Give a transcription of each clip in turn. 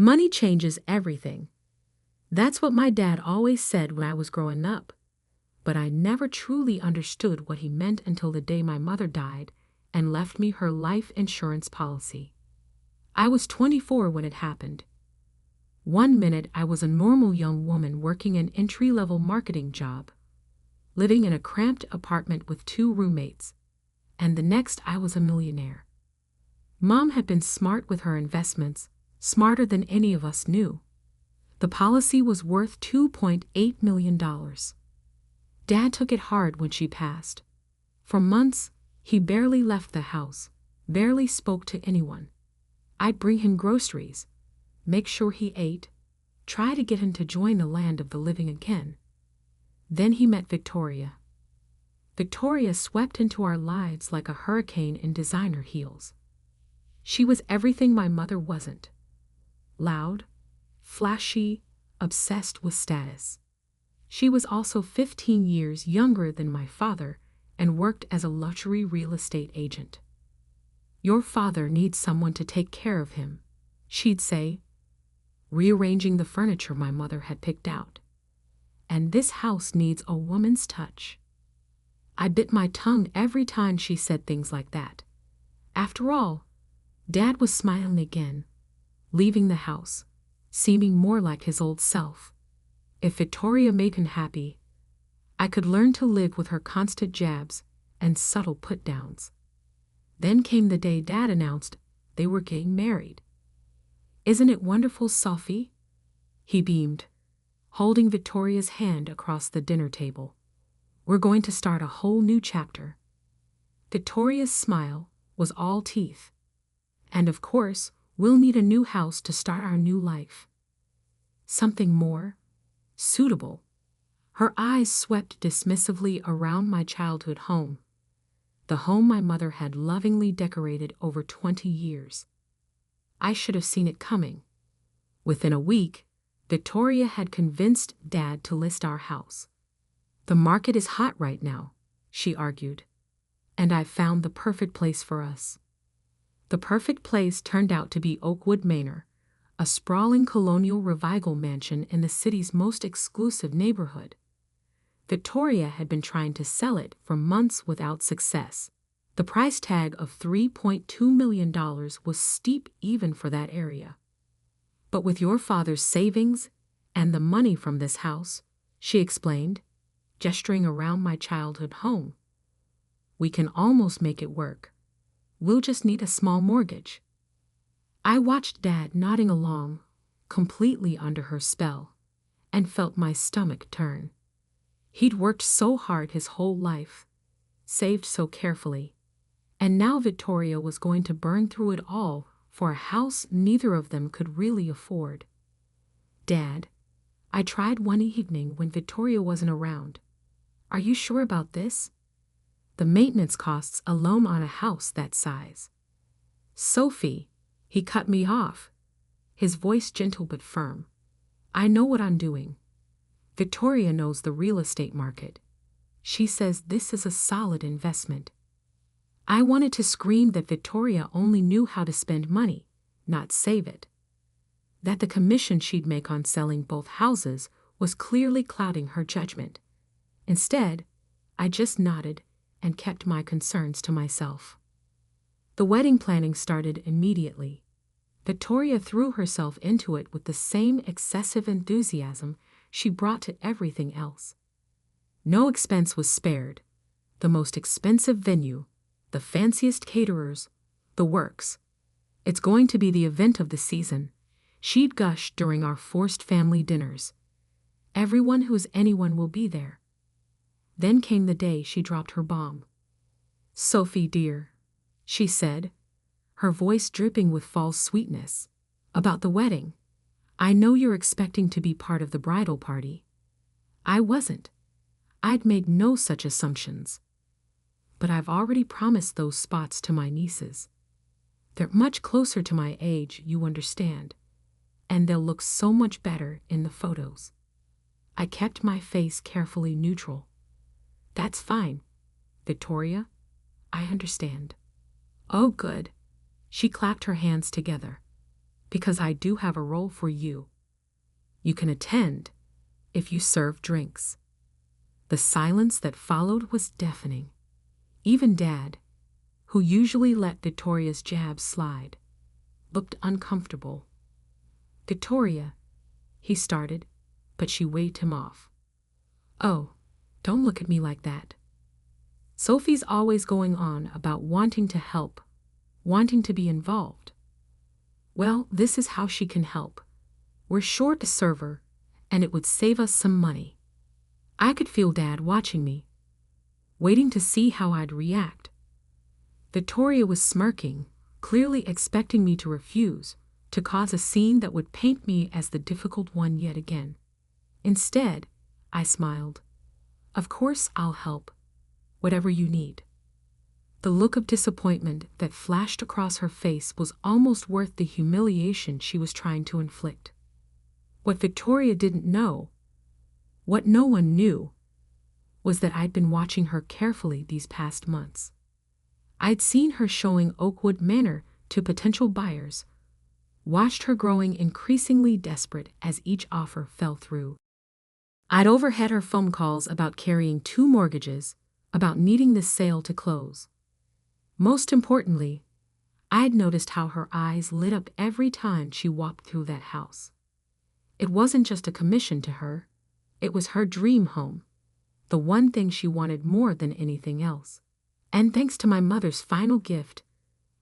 Money changes everything. That's what my dad always said when I was growing up. But I never truly understood what he meant until the day my mother died and left me her life insurance policy. I was 24 when it happened. One minute I was a normal young woman working an entry-level marketing job, living in a cramped apartment with 2 roommates, and the next I was a millionaire. Mom had been smart with her investments, smarter than any of us knew. The policy was worth $2.8 million. Dad took it hard when she passed. For months, he barely left the house, barely spoke to anyone. I'd bring him groceries, make sure he ate, try to get him to join the land of the living again. Then he met Victoria. Victoria swept into our lives like a hurricane in designer heels. She was everything my mother wasn't. Loud, flashy, obsessed with status. She was also 15 years younger than my father and worked as a luxury real estate agent. "Your father needs someone to take care of him," she'd say, rearranging the furniture my mother had picked out. "And this house needs a woman's touch." I bit my tongue every time she said things like that. After all, Dad was smiling again, leaving the house, seeming more like his old self. If Victoria made him happy, I could learn to live with her constant jabs and subtle put-downs. Then came the day Dad announced they were getting married. "Isn't it wonderful, Sophie?" He beamed, holding Victoria's hand across the dinner table. "We're going to start a whole new chapter." Victoria's smile was all teeth. "And of course, we'll need a new house to start our new life. Something more suitable." Her eyes swept dismissively around my childhood home, the home my mother had lovingly decorated over 20 years. I should have seen it coming. Within a week, Victoria had convinced Dad to list our house. "The market is hot right now," she argued, "and I've found the perfect place for us." The perfect place turned out to be Oakwood Manor, a sprawling colonial revival mansion in the city's most exclusive neighborhood. Victoria had been trying to sell it for months without success. The price tag of $3.2 million was steep even for that area. "But with your father's savings and the money from this house," she explained, gesturing around my childhood home, "we can almost make it work. We'll just need a small mortgage." I watched Dad nodding along, completely under her spell, and felt my stomach turn. He'd worked so hard his whole life, saved so carefully, and now Victoria was going to burn through it all for a house neither of them could really afford. "Dad," I tried one evening when Victoria wasn't around, "are you sure about this? The maintenance costs alone on a house that size." "Sophie," he cut me off, his voice gentle but firm. "I know what I'm doing. Victoria knows the real estate market. She says this is a solid investment." I wanted to scream that Victoria only knew how to spend money, not save it. That the commission she'd make on selling both houses was clearly clouding her judgment. Instead, I just nodded and kept my concerns to myself. The wedding planning started immediately. Victoria threw herself into it with the same excessive enthusiasm she brought to everything else. No expense was spared. The most expensive venue, the fanciest caterers, the works. "It's going to be the event of the season," she'd gush during our forced family dinners. "Everyone who's anyone will be there." Then came the day she dropped her bomb. "Sophie, dear," she said, her voice dripping with false sweetness, "about the wedding. I know you're expecting to be part of the bridal party. I wasn't. I'd made no such assumptions. But I've already promised those spots to my nieces. They're much closer to my age, you understand, and they'll look so much better in the photos." I kept my face carefully neutral. "That's fine, Victoria. I understand." "Oh, good." She clapped her hands together. Because I do have a role for you. You can attend if you serve drinks." The silence that followed was deafening. Even Dad, who usually let Victoria's jabs slide, looked uncomfortable. "Victoria," he started, but she waved him off. "Oh, don't look at me like that. Sophie's always going on about wanting to help, wanting to be involved. Well, this is how she can help. We're short a server, and it would save us some money." I could feel Dad watching me, waiting to see how I'd react. Victoria was smirking, clearly expecting me to refuse, to cause a scene that would paint me as the difficult one yet again. Instead, I smiled. "Of course I'll help. Whatever you need." The look of disappointment that flashed across her face was almost worth the humiliation she was trying to inflict. What Victoria didn't know, what no one knew, was that I'd been watching her carefully these past months. I'd seen her showing Oakwood Manor to potential buyers, watched her growing increasingly desperate as each offer fell through. I'd overheard her phone calls about carrying 2 mortgages, about needing this sale to close. Most importantly, I'd noticed how her eyes lit up every time she walked through that house. It wasn't just a commission to her, it was her dream home, the one thing she wanted more than anything else. And thanks to my mother's final gift,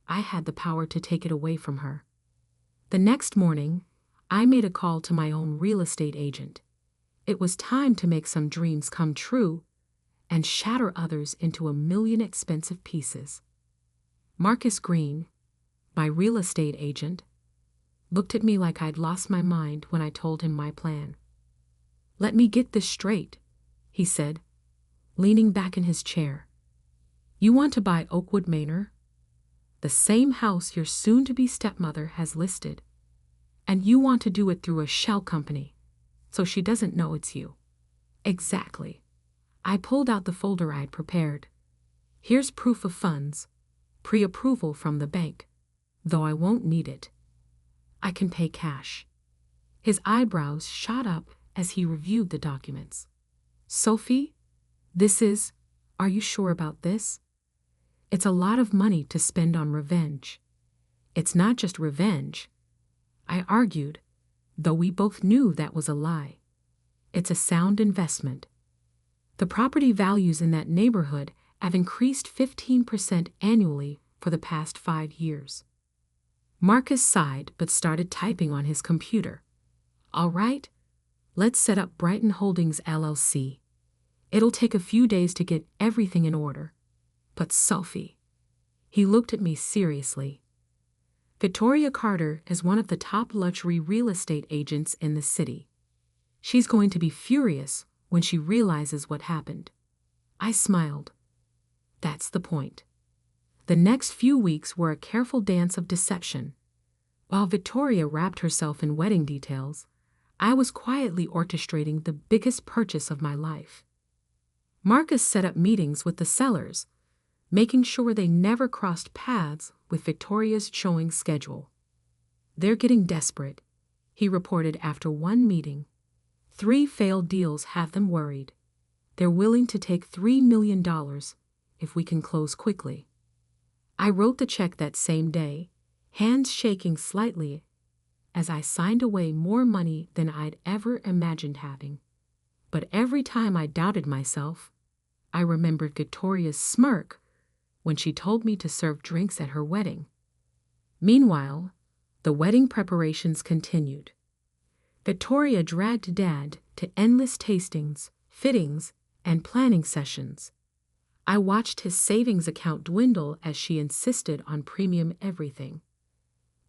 I had the power to take it away from her. The next morning, I made a call to my own real estate agent. It was time to make some dreams come true and shatter others into a million expensive pieces. Marcus Green, my real estate agent, looked at me like I'd lost my mind when I told him my plan. "Let me get this straight," he said, leaning back in his chair. "You want to buy Oakwood Manor, the same house your soon-to-be stepmother has listed, and you want to do it through a shell company, so she doesn't know it's you." "Exactly." I pulled out the folder I'd prepared. "Here's proof of funds, pre-approval from the bank, though I won't need it. I can pay cash." His eyebrows shot up as he reviewed the documents. "Sophie, are you sure about this? It's a lot of money to spend on revenge." "It's not just revenge," I argued, though we both knew that was a lie. "It's a sound investment. The property values in that neighborhood have increased 15% annually for the past 5 years. Marcus sighed but started typing on his computer. "All right, let's set up Brighton Holdings LLC. It'll take a few days to get everything in order. But Sophie," he looked at me seriously, "Victoria Carter is one of the top luxury real estate agents in the city. She's going to be furious when she realizes what happened." I smiled. That's the point. The next few weeks were a careful dance of deception. While Victoria wrapped herself in wedding details, I was quietly orchestrating the biggest purchase of my life. Marcus set up meetings with the sellers, making sure they never crossed paths with Victoria's showing schedule. "They're getting desperate," he reported after one meeting. 3 failed deals have them worried. They're willing to take $3 million if we can close quickly. I wrote the check that same day, hands shaking slightly as I signed away more money than I'd ever imagined having. But every time I doubted myself, I remembered Victoria's smirk when she told me to serve drinks at her wedding. Meanwhile, the wedding preparations continued. Victoria dragged Dad to endless tastings, fittings, and planning sessions. I watched his savings account dwindle as she insisted on premium everything.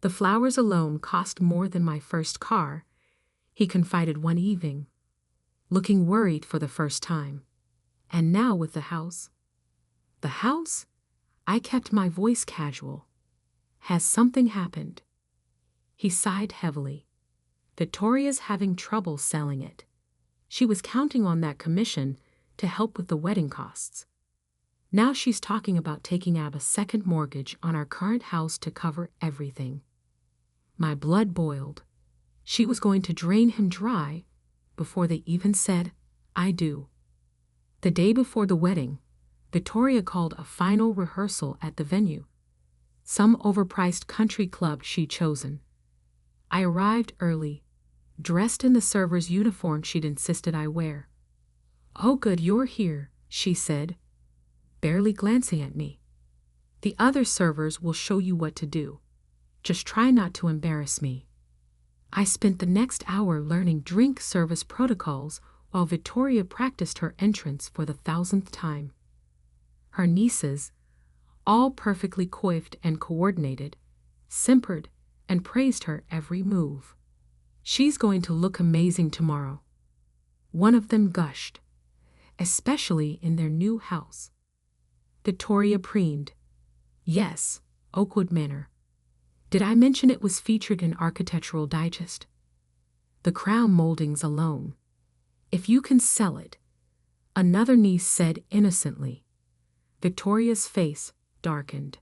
"The flowers alone cost more than my first car," he confided one evening, looking worried for the first time. "And now with the house." "The house?" I kept my voice casual. "Has something happened?" He sighed heavily. "Victoria's having trouble selling it. She was counting on that commission to help with the wedding costs. Now she's talking about taking out a second mortgage on our current house to cover everything." My blood boiled. She was going to drain him dry before they even said, "I do." The day before the wedding, Victoria called a final rehearsal at the venue, some overpriced country club she'd chosen. I arrived early, dressed in the server's uniform she'd insisted I wear. "Oh, good, you're here," she said, barely glancing at me. "The other servers will show you what to do. Just try not to embarrass me." I spent the next hour learning drink service protocols while Victoria practiced her entrance for the 1,000th time. Her nieces, all perfectly coiffed and coordinated, simpered and praised her every move. "She's going to look amazing tomorrow," one of them gushed, "especially in their new house." Victoria preened. "Yes, Oakwood Manor. Did I mention it was featured in Architectural Digest? The crown moldings alone. If you can sell it," another niece said innocently. Victoria's face darkened.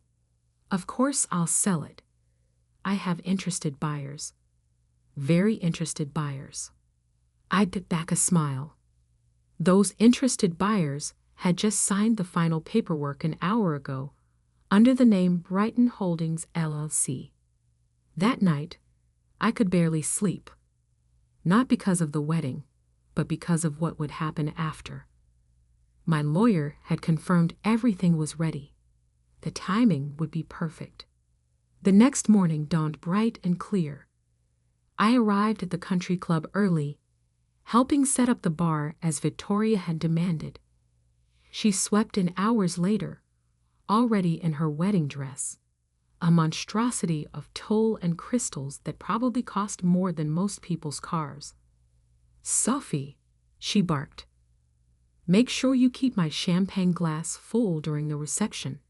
"Of course I'll sell it. I have interested buyers. Very interested buyers." I bit back a smile. Those interested buyers had just signed the final paperwork an hour ago under the name Brighton Holdings LLC. That night, I could barely sleep. Not because of the wedding, but because of what would happen after. My lawyer had confirmed everything was ready. The timing would be perfect. The next morning dawned bright and clear. I arrived at the country club early, helping set up the bar as Victoria had demanded. She swept in hours later, already in her wedding dress, a monstrosity of tulle and crystals that probably cost more than most people's cars. "Sophie," she barked, "make sure you keep my champagne glass full during the reception.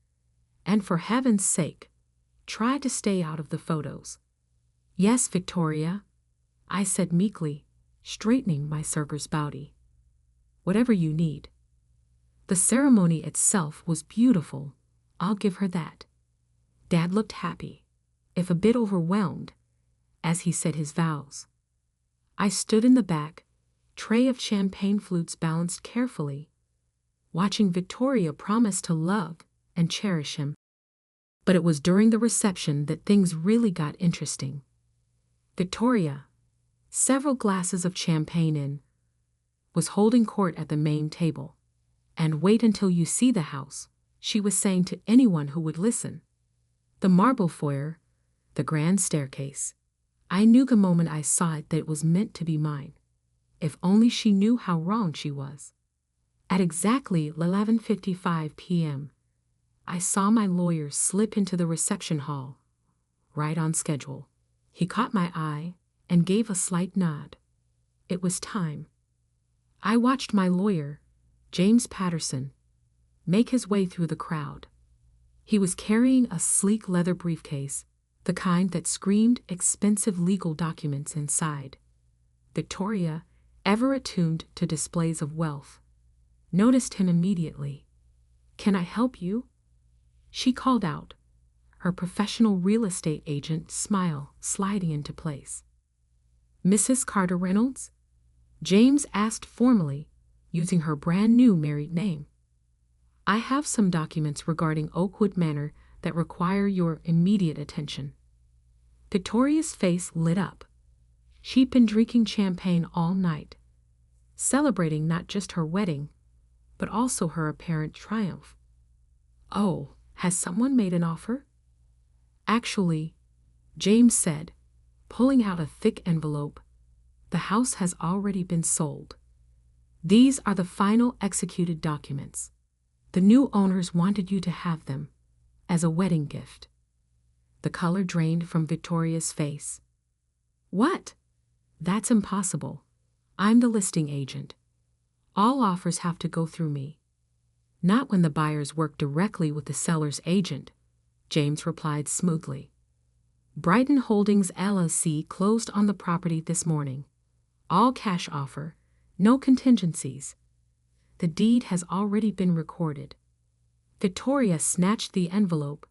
And for heaven's sake, try to stay out of the photos." "Yes, Victoria," I said meekly, straightening my server's bowtie. "Whatever you need." The ceremony itself was beautiful, I'll give her that. Dad looked happy, if a bit overwhelmed, as he said his vows. I stood in the back, tray of champagne flutes balanced carefully, watching Victoria promise to love and cherish him. But it was during the reception that things really got interesting. Victoria, several glasses of champagne in, was holding court at the main table. "And wait until you see the house," she was saying to anyone who would listen. The marble foyer, the grand staircase. I knew the moment I saw it that it was meant to be mine. If only she knew how wrong she was. At exactly 11:55 p.m., I saw my lawyer slip into the reception hall, right on schedule. He caught my eye and gave a slight nod. It was time. I watched my lawyer, James Patterson, make his way through the crowd. He was carrying a sleek leather briefcase, the kind that screamed expensive legal documents inside. Victoria, ever attuned to displays of wealth, noticed him immediately. "Can I help you?" she called out, her professional real estate agent smile sliding into place. "Mrs. Carter Reynolds?" James asked formally, using her brand-new married name. "I have some documents regarding Oakwood Manor that require your immediate attention." Victoria's face lit up. She'd been drinking champagne all night, celebrating not just her wedding, but also her apparent triumph. "Oh, has someone made an offer?" "Actually," James said, pulling out a thick envelope, "the house has already been sold. These are the final executed documents. The new owners wanted you to have them as a wedding gift." The color drained from Victoria's face. "What?" "That's impossible. I'm the listing agent. All offers have to go through me." "Not when the buyers work directly with the seller's agent," James replied smoothly. "Brighton Holdings LLC closed on the property this morning. All cash offer, no contingencies. The deed has already been recorded." Victoria snatched the envelope,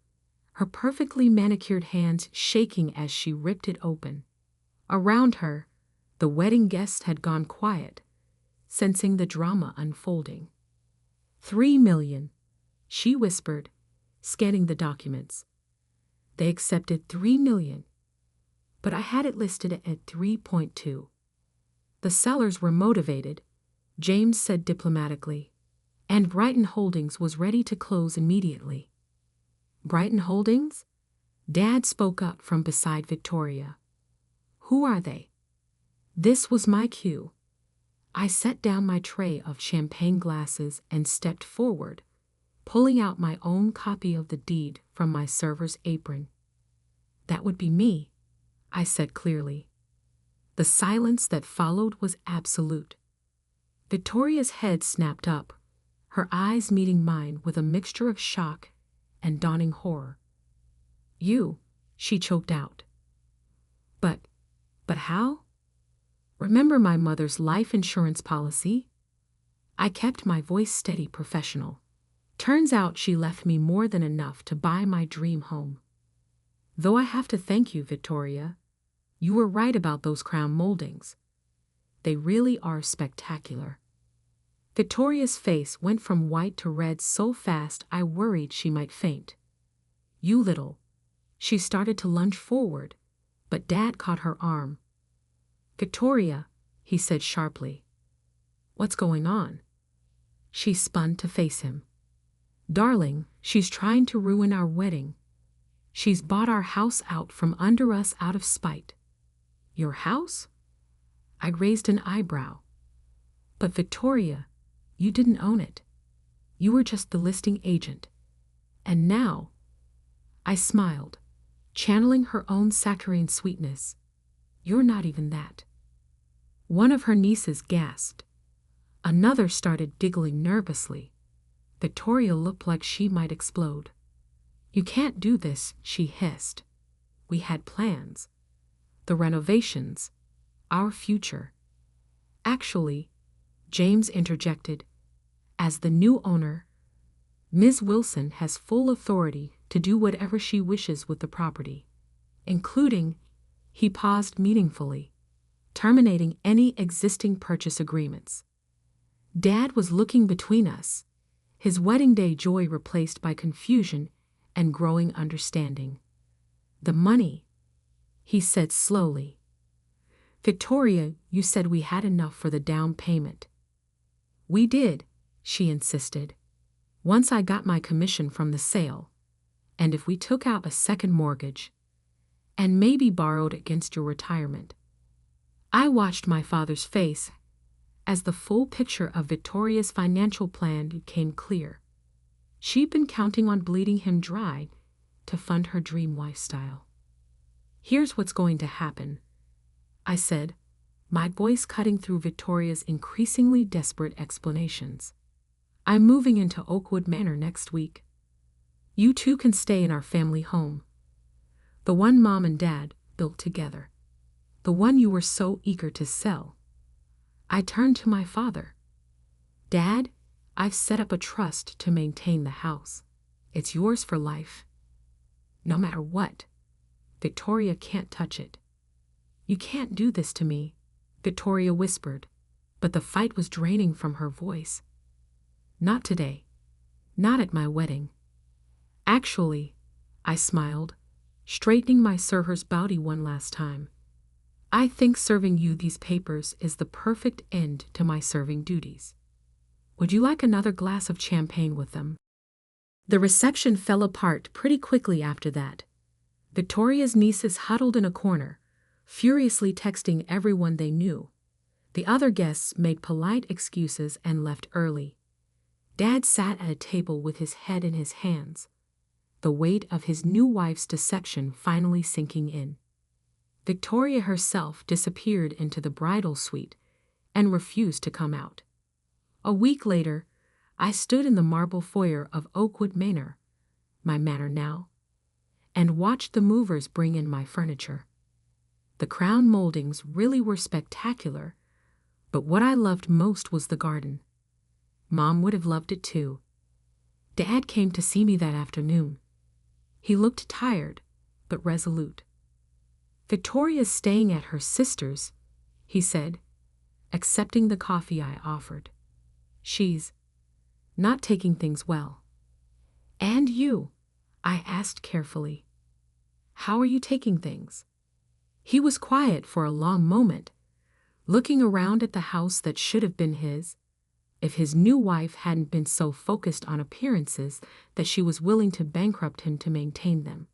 her perfectly manicured hands shaking as she ripped it open. Around her, the wedding guests had gone quiet, sensing the drama unfolding. 3 million, she whispered, scanning the documents. They accepted 3 million, but I had it listed at 3.2. The sellers were motivated, James said diplomatically, and Brighton Holdings was ready to close immediately. Brighton Holdings? Dad spoke up from beside Victoria. Who are they? This was my cue. I set down my tray of champagne glasses and stepped forward, pulling out my own copy of the deed from my server's apron. That would be me, I said clearly. The silence that followed was absolute. Victoria's head snapped up, her eyes meeting mine with a mixture of shock and dawning horror. You, she choked out. But how? Remember my mother's life insurance policy? I kept my voice steady, professional. Turns out she left me more than enough to buy my dream home. Though I have to thank you, Victoria. You were right about those crown moldings. They really are spectacular. Victoria's face went from white to red so fast I worried she might faint. You little. She started to lunge forward, but Dad caught her arm. Victoria, he said sharply. What's going on? She spun to face him. Darling, she's trying to ruin our wedding. She's bought our house out from under us out of spite. Your house? I raised an eyebrow. But Victoria, you didn't own it. You were just the listing agent. And now, I smiled, channeling her own saccharine sweetness. You're not even that. One of her nieces gasped. Another started giggling nervously. Victoria looked like she might explode. You can't do this, she hissed. We had plans. The renovations. Our future. Actually, James interjected, as the new owner, Ms. Wilson has full authority to do whatever she wishes with the property, including, he paused meaningfully, terminating any existing purchase agreements. Dad was looking between us, his wedding day joy replaced by confusion and growing understanding. The money, he said slowly. Victoria, you said we had enough for the down payment. We did, she insisted, once I got my commission from the sale, and if we took out a second mortgage, and maybe borrowed against your retirement. I watched my father's face as the full picture of Victoria's financial plan became clear. She'd been counting on bleeding him dry to fund her dream lifestyle. Here's what's going to happen, I said, my voice cutting through Victoria's increasingly desperate explanations. I'm moving into Oakwood Manor next week. You two can stay in our family home. The one Mom and Dad built together. The one you were so eager to sell. I turned to my father. Dad, I've set up a trust to maintain the house. It's yours for life. No matter what. Victoria can't touch it. You can't do this to me, Victoria whispered, but the fight was draining from her voice. Not today. Not at my wedding. Actually, I smiled, straightening my server's body one last time. I think serving you these papers is the perfect end to my serving duties. Would you like another glass of champagne with them? The reception fell apart pretty quickly after that. Victoria's nieces huddled in a corner, furiously texting everyone they knew. The other guests made polite excuses and left early. Dad sat at a table with his head in his hands, the weight of his new wife's deception finally sinking in. Victoria herself disappeared into the bridal suite and refused to come out. A week later, I stood in the marble foyer of Oakwood Manor, my manor now, and watched the movers bring in my furniture. The crown moldings really were spectacular, but what I loved most was the garden. Mom would have loved it too. Dad came to see me that afternoon. He looked tired, but resolute. "Victoria's staying at her sister's," he said, accepting the coffee I offered. "She's not taking things well." "And you?" I asked carefully. "How are you taking things?" He was quiet for a long moment, looking around at the house that should have been his, if his new wife hadn't been so focused on appearances that she was willing to bankrupt him to maintain them.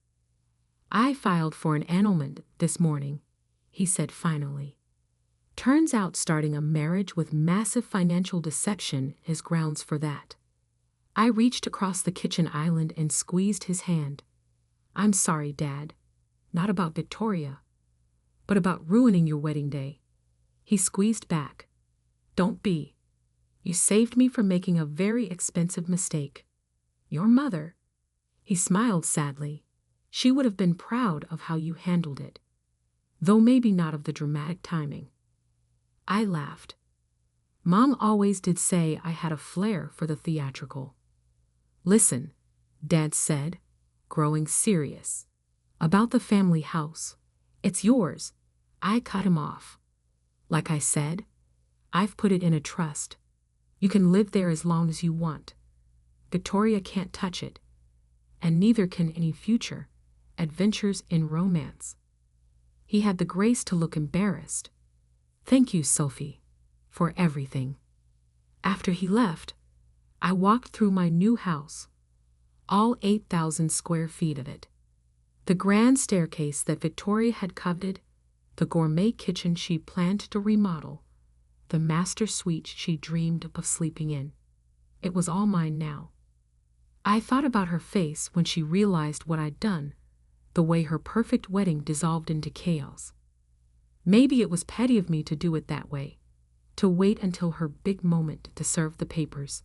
"I filed for an annulment this morning," he said finally. Turns out starting a marriage with massive financial deception is grounds for that. I reached across the kitchen island and squeezed his hand. "I'm sorry, Dad. Not about Victoria, but about ruining your wedding day." He squeezed back. "Don't be. You saved me from making a very expensive mistake. Your mother," he smiled sadly, "she would have been proud of how you handled it, though maybe not of the dramatic timing." I laughed. Mom always did say I had a flair for the theatrical. "Listen," Dad said, growing serious, "about the family house. It's yours." I cut him off. "Like I said, I've put it in a trust. You can live there as long as you want. Victoria can't touch it, and neither can any future adventures in romance." He had the grace to look embarrassed. "Thank you, Sophie, for everything." After he left, I walked through my new house, all 8,000 square feet of it. The grand staircase that Victoria had coveted, the gourmet kitchen she planned to remodel, the master suite she dreamed of sleeping in. It was all mine now. I thought about her face when she realized what I'd done, the way her perfect wedding dissolved into chaos. Maybe it was petty of me to do it that way, to wait until her big moment to serve the papers.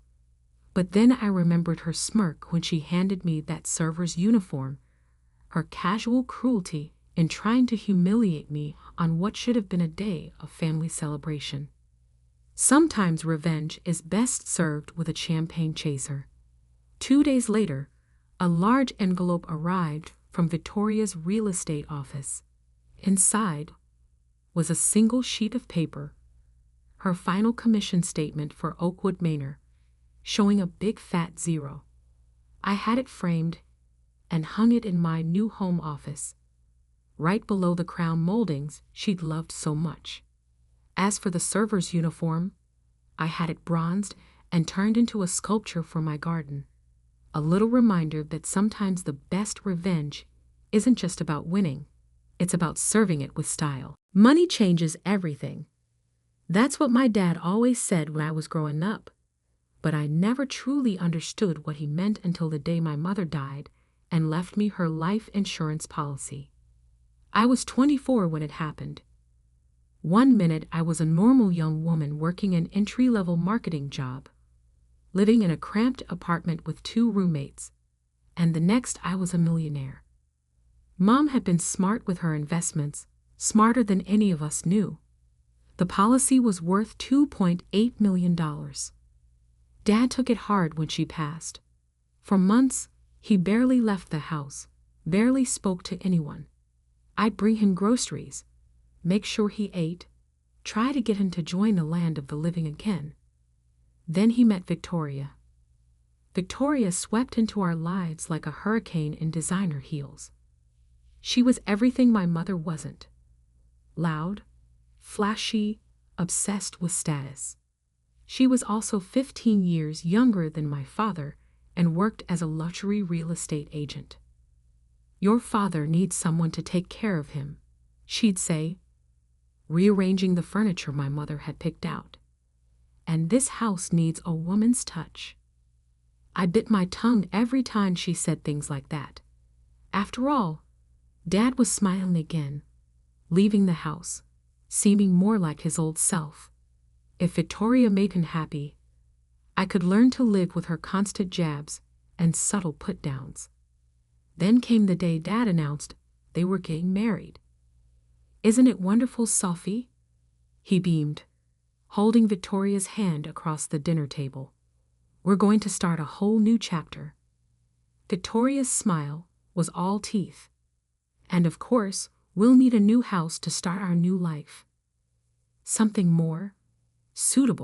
But then I remembered her smirk when she handed me that server's uniform, her casual cruelty in trying to humiliate me on what should have been a day of family celebration. Sometimes revenge is best served with a champagne chaser. 2 days later, a large envelope arrived from Victoria's real estate office. Inside was a single sheet of paper, her final commission statement for Oakwood Manor, showing a big fat 0. I had it framed and hung it in my new home office, right below the crown moldings she'd loved so much. As for the server's uniform, I had it bronzed and turned into a sculpture for my garden, a little reminder that sometimes the best revenge isn't just about winning, it's about serving it with style. Money changes everything. That's what my dad always said when I was growing up, but I never truly understood what he meant until the day my mother died and left me her life insurance policy. I was 24 when it happened. One minute I was a normal young woman working an entry-level marketing job, living in a cramped apartment with 2 roommates, and the next I was a millionaire. Mom had been smart with her investments, smarter than any of us knew. The policy was worth $2.8 million. Dad took it hard when she passed. For months, he barely left the house, barely spoke to anyone. I'd bring him groceries, make sure he ate, try to get him to join the land of the living again. Then he met Victoria. Victoria swept into our lives like a hurricane in designer heels. She was everything my mother wasn't. Loud, flashy, obsessed with status. She was also 15 years younger than my father and worked as a luxury real estate agent. "Your father needs someone to take care of him," she'd say, rearranging the furniture my mother had picked out. "And this house needs a woman's touch." I bit my tongue every time she said things like that. After all, Dad was smiling again, leaving the house, seeming more like his old self. If Victoria made him happy, I could learn to live with her constant jabs and subtle put-downs. Then came the day Dad announced they were getting married. "Isn't it wonderful, Sophie?" He beamed, holding Victoria's hand across the dinner table. "We're going to start a whole new chapter." Victoria's smile was all teeth. And of course, we'll need a new house to start our new life. Something more suitable.